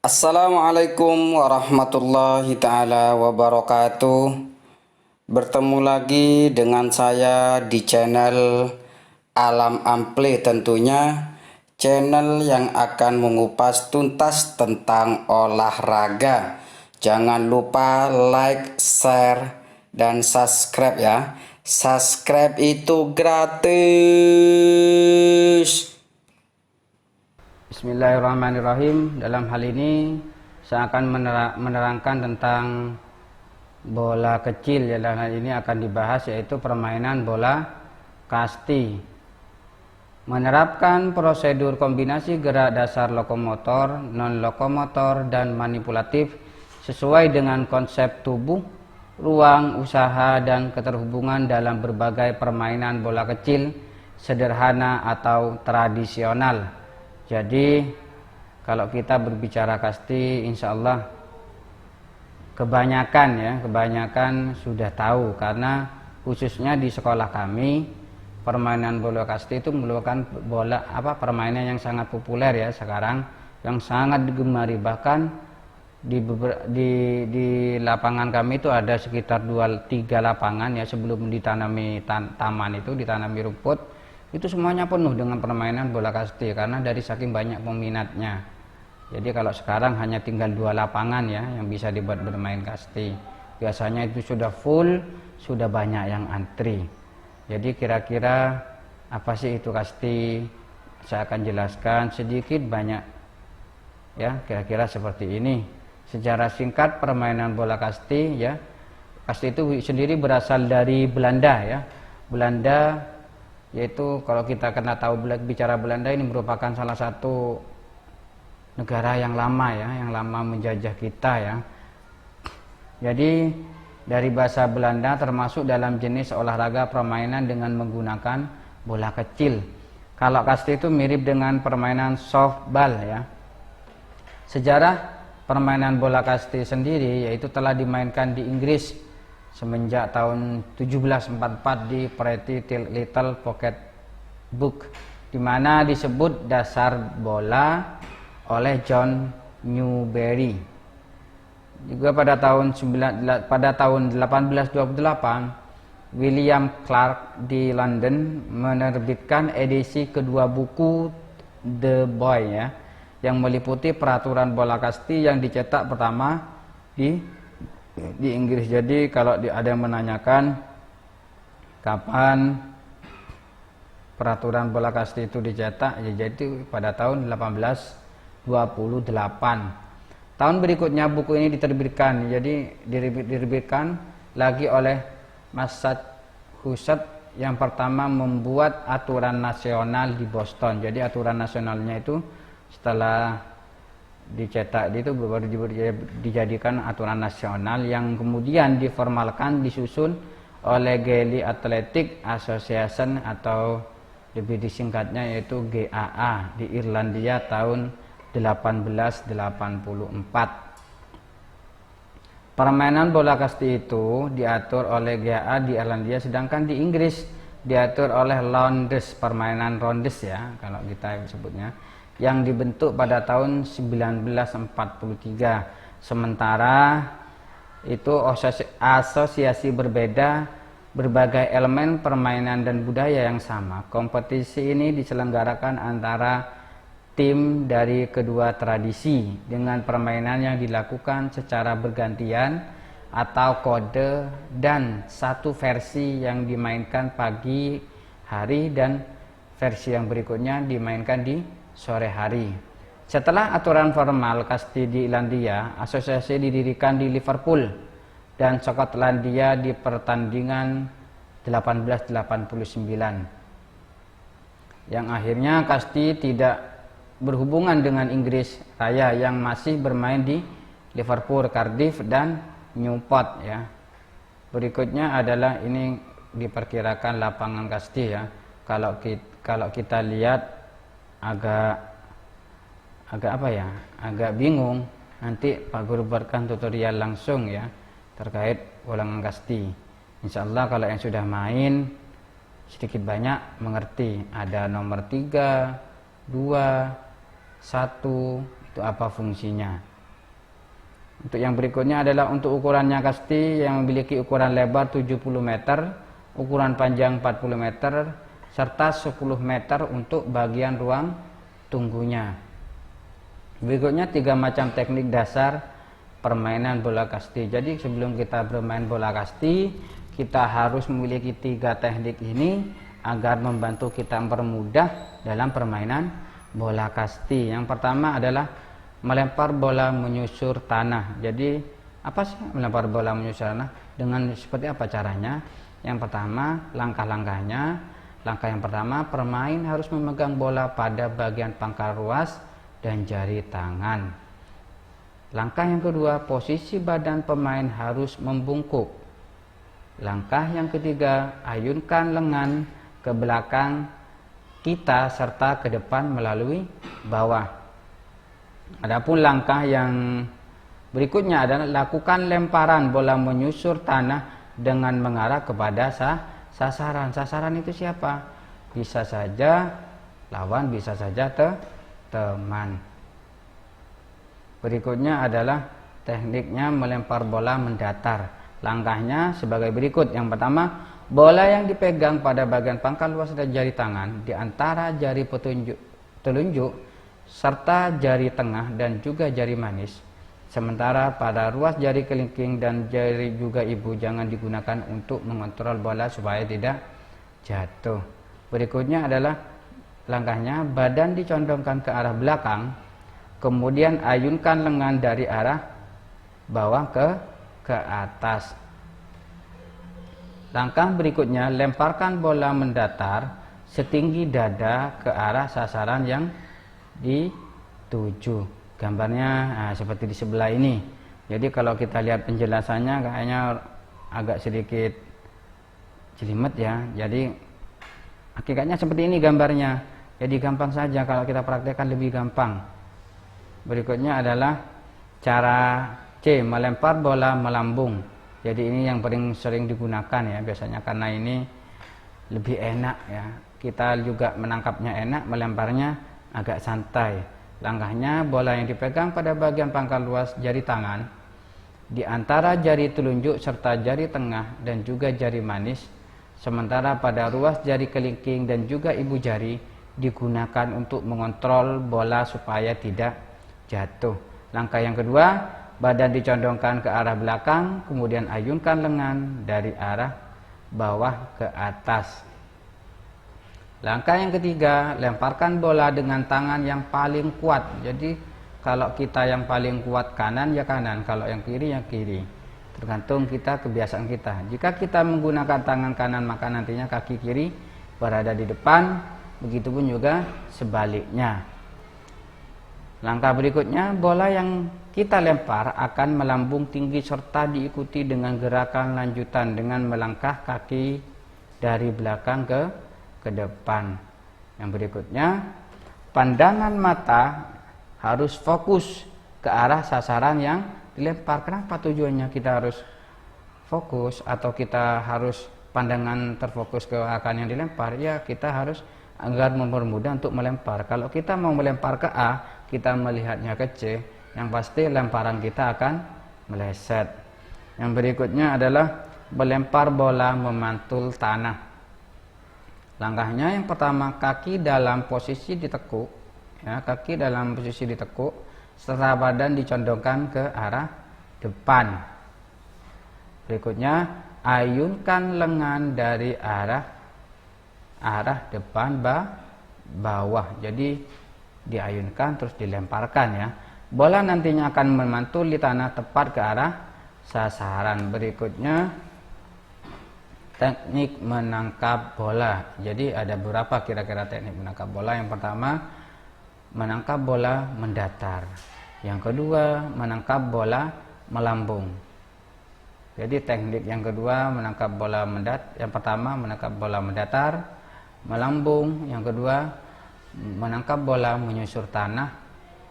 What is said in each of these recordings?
Assalamualaikum warahmatullahi taala wabarakatuh. Bertemu lagi dengan saya di channel Alam Ampli, tentunya channel yang akan mengupas tuntas tentang olahraga. Jangan lupa like, share, dan subscribe ya. Subscribe itu gratis. Bismillahirrahmanirrahim. Dalam hal ini saya akan menerangkan tentang bola kecil ya. Dalam hal ini akan dibahas yaitu permainan bola kasti. Menerapkan prosedur kombinasi gerak dasar lokomotor, non-lokomotor, dan manipulatif sesuai dengan konsep tubuh, ruang, usaha, dan keterhubungan dalam berbagai permainan bola kecil sederhana atau tradisional. Jadi kalau kita berbicara kasti, insya Allah kebanyakan sudah tahu, karena khususnya di sekolah kami permainan bola kasti itu merupakan permainan yang sangat populer ya sekarang, yang sangat digemari. Bahkan di lapangan kami itu ada sekitar 2-3 lapangan ya, sebelum ditanami taman itu ditanami rumput, itu semuanya penuh dengan permainan bola kasti karena dari saking banyak peminatnya. Jadi kalau sekarang hanya tinggal 2 lapangan ya yang bisa dibuat bermain kasti. Biasanya itu sudah full, sudah banyak yang antri. Jadi kira-kira apa sih itu kasti? Saya akan jelaskan sedikit banyak ya, kira-kira seperti ini. Secara singkat permainan bola kasti ya. Kasti itu sendiri berasal dari Belanda ya. Belanda, yaitu kalau kita kena tahu bicara Belanda, ini merupakan salah satu negara yang lama ya, yang lama menjajah kita ya. Jadi dari bahasa Belanda, termasuk dalam jenis olahraga permainan dengan menggunakan bola kecil. Kalau kasti itu mirip dengan permainan softball ya. Sejarah permainan bola kasti sendiri yaitu telah dimainkan di Inggris semenjak tahun 1744 di Pretty Little Pocket Book, di mana disebut dasar bola oleh John Newbery. Juga pada tahun 1828 William Clark di London menerbitkan edisi kedua buku The Boy ya, yang meliputi peraturan bola kasti yang dicetak pertama di Inggris. Jadi kalau ada yang menanyakan kapan peraturan bola kasti itu dicetak, ya jadi pada tahun 1828. Tahun berikutnya buku ini diterbitkan, jadi diterbitkan lagi oleh Massachusetts yang pertama membuat aturan nasional di Boston. Jadi aturan nasionalnya itu setelah dicetak itu baru dijadikan aturan nasional, yang kemudian diformalkan disusun oleh Gaelic Athletic Association atau lebih disingkatnya yaitu GAA di Irlandia tahun 1884. Permainan bola kasti itu diatur oleh GAA di Irlandia, sedangkan di Inggris diatur oleh Lowndes, permainan rondes ya kalau kita sebutnya, yang dibentuk pada tahun 1943. Sementara itu asosiasi berbeda, berbagai elemen permainan dan budaya yang sama. Kompetisi ini diselenggarakan antara tim dari kedua tradisi dengan permainan yang dilakukan secara bergantian atau kode, dan satu versi yang dimainkan pagi hari dan versi yang berikutnya dimainkan di sore hari. Setelah aturan formal kasti di Irlandia, asosiasi didirikan di Liverpool dan Skotlandia di pertandingan 1889, yang akhirnya kasti tidak berhubungan dengan Inggris Raya yang masih bermain di Liverpool, Cardiff, dan Newport ya. Berikutnya adalah ini diperkirakan lapangan kasti ya. Kalau kita lihat agak bingung, nanti Pak Guru buatkan tutorial langsung ya terkait ulangan kasti. Insya Allah kalau yang sudah main sedikit banyak mengerti, ada nomor 3, 2, 1 itu apa fungsinya. Untuk yang berikutnya adalah untuk ukurannya kasti yang memiliki ukuran lebar 70 meter, ukuran panjang 40 meter, serta 10 meter untuk bagian ruang tunggunya. Berikutnya 3 macam teknik dasar permainan bola kasti. Jadi sebelum kita bermain bola kasti, kita harus memiliki 3 teknik ini agar membantu kita mempermudah dalam permainan bola kasti. Yang pertama adalah melempar bola menyusur tanah. Jadi apa sih melempar bola menyusur tanah? Dengan seperti apa caranya? Yang pertama, langkah-langkahnya. Langkah yang pertama, pemain harus memegang bola pada bagian pangkal ruas dan jari tangan. Langkah yang kedua, posisi badan pemain harus membungkuk. Langkah yang ketiga, ayunkan lengan ke belakang kita serta ke depan melalui bawah. Adapun langkah yang berikutnya adalah lakukan lemparan bola menyusur tanah dengan mengarah kepada sasaran. Sasaran itu siapa? Bisa saja lawan, bisa saja teman. Berikutnya adalah tekniknya melempar bola mendatar. Langkahnya sebagai berikut. Yang pertama, bola yang dipegang pada bagian pangkal luas dan jari tangan di antara jari telunjuk serta jari tengah dan juga jari manis. Sementara pada ruas jari kelingking dan jari juga ibu jangan digunakan untuk mengontrol bola supaya tidak jatuh. Berikutnya adalah langkahnya, badan dicondongkan ke arah belakang, kemudian ayunkan lengan dari arah bawah ke atas. Langkah berikutnya, lemparkan bola mendatar setinggi dada ke arah sasaran yang dituju. Gambarnya seperti di sebelah ini. Jadi kalau kita lihat penjelasannya kayaknya agak sedikit jelimet ya. Jadi hakikatnya seperti ini gambarnya. Jadi gampang saja, kalau kita praktekkan lebih gampang. Berikutnya adalah cara C, melempar bola melambung. Jadi ini yang paling sering digunakan ya biasanya, karena ini lebih enak ya. Kita juga menangkapnya enak, melemparnya agak santai. Langkahnya, bola yang dipegang pada bagian pangkal luas jari tangan di antara jari telunjuk serta jari tengah dan juga jari manis. Sementara pada ruas jari kelingking dan juga ibu jari digunakan untuk mengontrol bola supaya tidak jatuh. Langkah yang kedua, badan dicondongkan ke arah belakang, kemudian ayunkan lengan dari arah bawah ke atas. Langkah yang ketiga, lemparkan bola dengan tangan yang paling kuat. Jadi kalau kita yang paling kuat kanan ya kanan, kalau yang kiri ya kiri. Tergantung kita, kebiasaan kita. Jika kita menggunakan tangan kanan, maka nantinya kaki kiri berada di depan. Begitupun juga sebaliknya. Langkah berikutnya, bola yang kita lempar akan melambung tinggi serta diikuti dengan gerakan lanjutan dengan melangkah kaki dari belakang ke depan. Yang berikutnya, pandangan mata harus fokus ke arah sasaran yang dilempar. Kenapa tujuannya kita harus fokus atau kita harus pandangan terfokus ke akan yang dilempar? Ya, kita harus agar mempermudah untuk melempar. Kalau kita mau melempar ke A, kita melihatnya ke C, yang pasti lemparan kita akan meleset. Yang berikutnya adalah melempar bola memantul tanah. Langkahnya yang pertama, kaki dalam posisi ditekuk ya, kaki dalam posisi ditekuk serta badan dicondongkan ke arah depan. Berikutnya, ayunkan lengan dari arah depan bawah. Jadi diayunkan terus dilemparkan ya. Bola nantinya akan memantul di tanah tepat ke arah sasaran. Berikutnya, teknik menangkap bola. Jadi ada beberapa kira-kira teknik menangkap bola. Yang pertama, menangkap bola mendatar. Yang kedua, menangkap bola melambung. Jadi teknik yang kedua menangkap bola yang pertama menangkap bola mendatar, melambung. Yang kedua, menangkap bola menyusur tanah,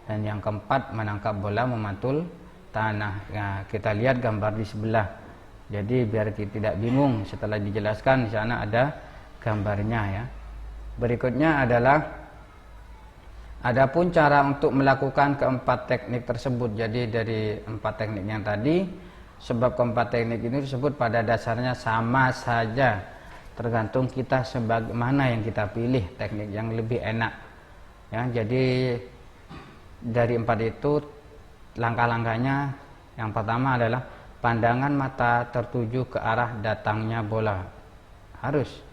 dan yang keempat menangkap bola memantul tanah. Nah, kita lihat gambar di sebelah. Jadi biar kita tidak bingung setelah dijelaskan, di sana ada gambarnya ya. Berikutnya adalah Adapun cara untuk melakukan keempat teknik tersebut, jadi dari 4 teknik yang tadi, sebab keempat teknik ini disebut pada dasarnya sama saja, tergantung kita sebagaimana yang kita pilih teknik yang lebih enak. Ya, jadi dari 4 itu langkah-langkahnya, yang pertama adalah pandangan mata tertuju ke arah datangnya bola. Harus.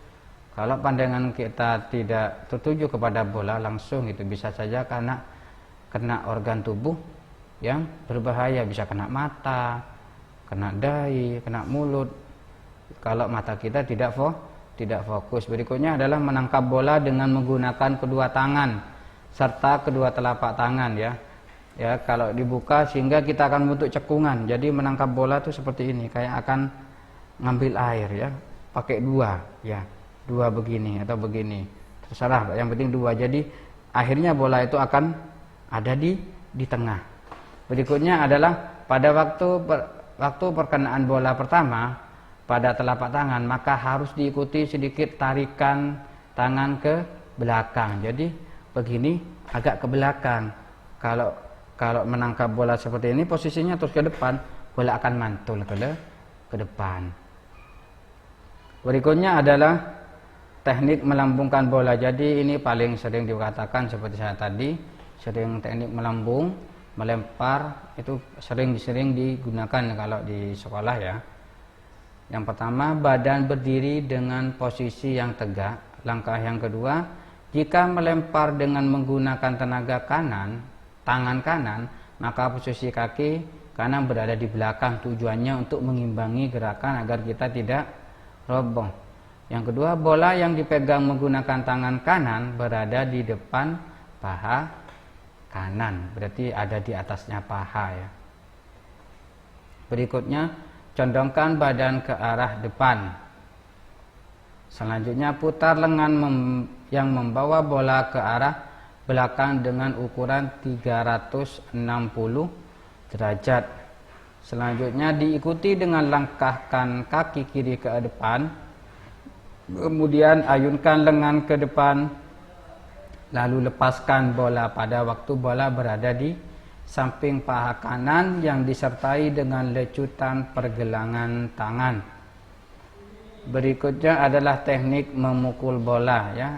Kalau pandangan kita tidak tertuju kepada bola langsung, itu bisa saja karena kena organ tubuh yang berbahaya, bisa kena mata, kena dahi, kena mulut. Kalau mata kita tidak fokus. Berikutnya adalah menangkap bola dengan menggunakan kedua tangan serta kedua telapak tangan, ya. Ya, kalau dibuka sehingga kita akan membentuk cekungan. Jadi menangkap bola itu seperti ini, kayak akan ngambil air, ya. Pakai dua, ya. Dua begini atau begini, terserah, yang penting dua. Jadi akhirnya bola itu akan ada di tengah. Berikutnya adalah pada waktu perkenaan bola pertama pada telapak tangan, maka harus diikuti sedikit tarikan tangan ke belakang. Jadi begini, agak ke belakang. Kalau menangkap bola seperti ini, posisinya terus ke depan, bola akan mantul ke depan. Berikutnya adalah teknik melambungkan bola. Jadi ini paling sering dikatakan seperti saya tadi, sering teknik melambung, melempar, itu sering digunakan kalau di sekolah, ya. Yang pertama, badan berdiri dengan posisi yang tegak. Langkah yang kedua, jika melempar dengan menggunakan tenaga kanan, tangan kanan, maka posisi kaki kanan berada di belakang, tujuannya untuk mengimbangi gerakan agar kita tidak roboh. Yang kedua, bola yang dipegang menggunakan tangan kanan berada di depan paha kanan, berarti ada di atasnya paha, ya. Berikutnya, condongkan badan ke arah depan. Selanjutnya, putar lengan yang membawa bola ke arah belakang dengan ukuran 360 derajat. Selanjutnya, diikuti dengan langkahkan kaki kiri ke depan. Kemudian ayunkan lengan ke depan, lalu lepaskan bola pada waktu bola berada di samping paha kanan yang disertai dengan lecutan pergelangan tangan. Berikutnya adalah teknik memukul bola, ya.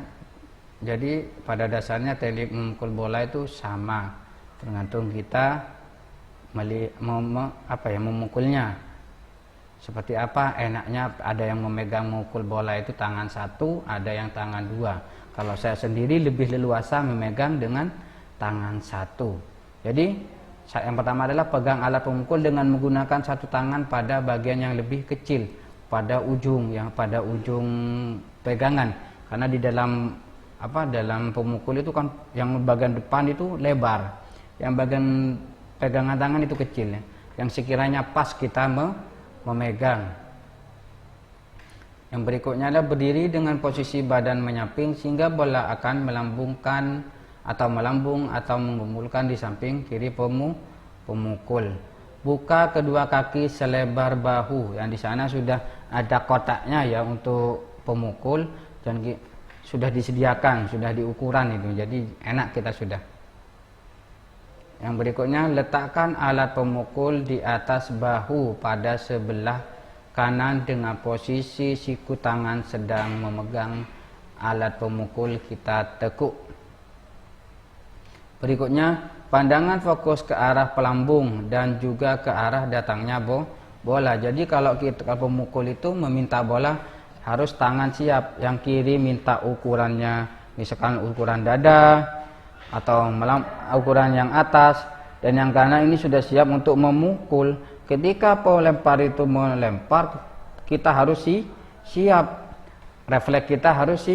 Jadi pada dasarnya teknik memukul bola itu sama, tergantung kita memukulnya seperti apa enaknya. Ada yang memegang memukul bola itu tangan satu, ada yang tangan dua. Kalau saya sendiri lebih leluasa memegang dengan tangan satu. Jadi yang pertama adalah pegang alat pemukul dengan menggunakan satu tangan pada bagian yang lebih kecil, pada ujung pegangan. Karena di dalam pemukul itu kan yang bagian depan itu lebar, yang bagian pegangan tangan itu kecil, ya. Yang sekiranya pas kita memegang. Yang berikutnya adalah berdiri dengan posisi badan menyamping sehingga bola akan melambung atau menggumulkan di samping kiri pemukul. Buka kedua kaki selebar bahu, yang di sana sudah ada kotaknya, ya, untuk pemukul, dan sudah disediakan, sudah diukuran itu. Jadi enak kita sudah. Yang berikutnya, letakkan alat pemukul di atas bahu pada sebelah kanan dengan posisi siku tangan sedang memegang alat pemukul kita tekuk. Berikutnya, pandangan fokus ke arah pelambung dan juga ke arah datangnya bola. Jadi kalau pemukul itu meminta bola, harus tangan siap. Yang kiri minta ukurannya, misalkan ukuran dada atau ukuran yang atas, dan yang kanan ini sudah siap untuk memukul. Ketika pelempar itu melempar, kita harus siap, refleks kita harus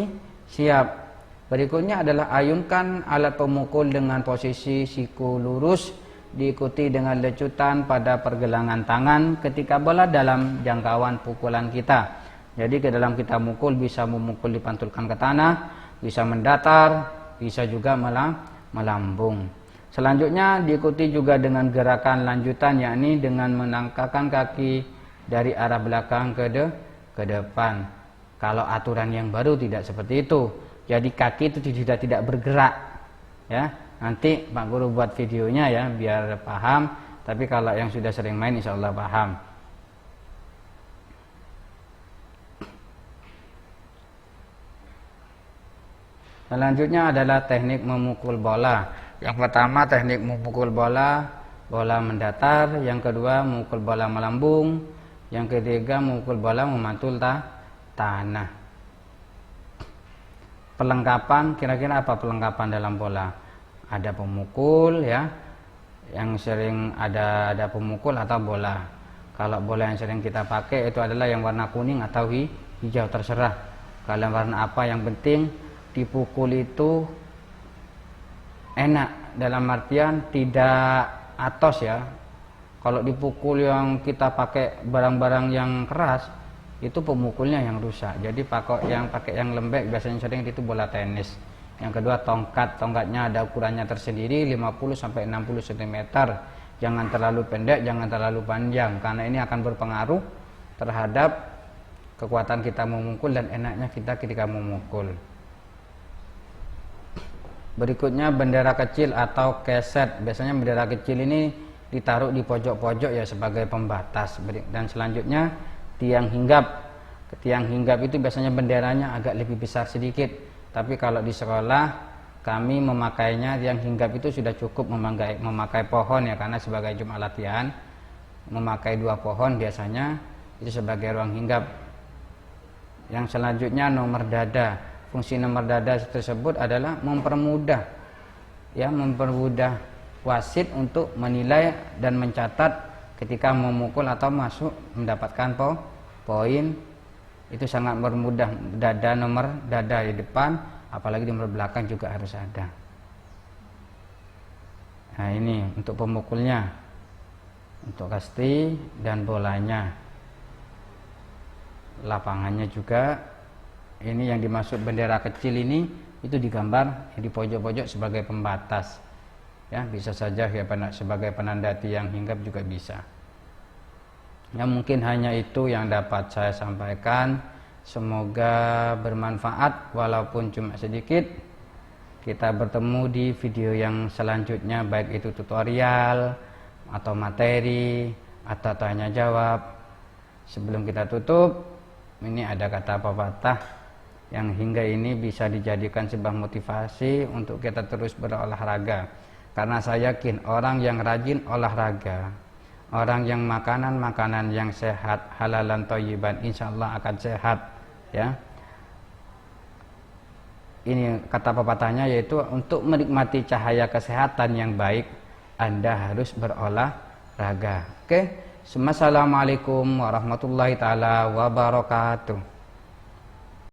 siap. Berikutnya adalah ayunkan alat pemukul dengan posisi siku lurus, diikuti dengan lecutan pada pergelangan tangan ketika bola dalam jangkauan pukulan kita. Jadi ke dalam kita mukul, bisa memukul dipantulkan ke tanah, bisa mendatar, bisa juga melambung. Selanjutnya diikuti juga dengan gerakan lanjutan, yakni dengan menangkahkan kaki dari arah belakang ke depan. Kalau aturan yang baru tidak seperti itu. Jadi kaki itu tidak bergerak, ya. Nanti Pak Guru buat videonya ya biar paham, tapi kalau yang sudah sering main insya Allah paham. Selanjutnya adalah teknik memukul bola. Yang pertama teknik memukul bola, bola mendatar. Yang kedua memukul bola melambung. Yang ketiga memukul bola memantul tanah. Perlengkapan, kira-kira apa perlengkapan dalam bola? Ada pemukul ya, yang sering ada pemukul atau bola. Kalau bola yang sering kita pakai itu adalah yang warna kuning atau hijau, terserah. Kalau warna apa, yang penting dipukul itu enak, dalam artian tidak atos ya. Kalau dipukul yang kita pakai barang-barang yang keras, itu pemukulnya yang rusak. Jadi pakai yang lembek, biasanya sering itu bola tenis. Yang kedua tongkatnya ada ukurannya tersendiri 50 sampai 60 cm. Jangan terlalu pendek, jangan terlalu panjang, karena ini akan berpengaruh terhadap kekuatan kita memukul dan enaknya kita ketika memukul. Berikutnya bendera kecil atau keset. Biasanya bendera kecil ini ditaruh di pojok-pojok ya sebagai pembatas. Dan selanjutnya tiang hinggap. Tiang hinggap itu biasanya benderanya agak lebih besar sedikit. Tapi kalau di sekolah kami memakainya, tiang hinggap itu sudah cukup memakai pohon ya, karena sebagai jum' latihan memakai 2 pohon biasanya itu sebagai ruang hinggap. Yang selanjutnya nomor dada. Fungsi nomor dada tersebut adalah mempermudah wasit untuk menilai dan mencatat ketika memukul atau masuk mendapatkan poin. Itu sangat mempermudah. Nomor dada di depan, apalagi di nomor belakang juga harus ada. Nah ini untuk pemukulnya, untuk kasti dan bolanya. Lapangannya juga. Ini yang dimaksud bendera kecil ini, itu digambar di pojok-pojok sebagai pembatas ya, bisa saja ya sebagai penanda tiang hinggap juga bisa ya. Mungkin hanya itu yang dapat saya sampaikan, semoga bermanfaat walaupun cuma sedikit. Kita bertemu di video yang selanjutnya, baik itu tutorial atau materi atau tanya jawab. Sebelum kita tutup, ini ada kata pepatah yang hingga ini bisa dijadikan sebuah motivasi untuk kita terus berolahraga. Karena saya yakin orang yang rajin olahraga, orang yang makanan yang sehat, halalan thayyiban, insya Allah akan sehat ya. Ini kata pepatahnya, yaitu untuk menikmati cahaya kesehatan yang baik Anda harus berolahraga. Oke, Assalamualaikum warahmatullahi taala wabarakatuh.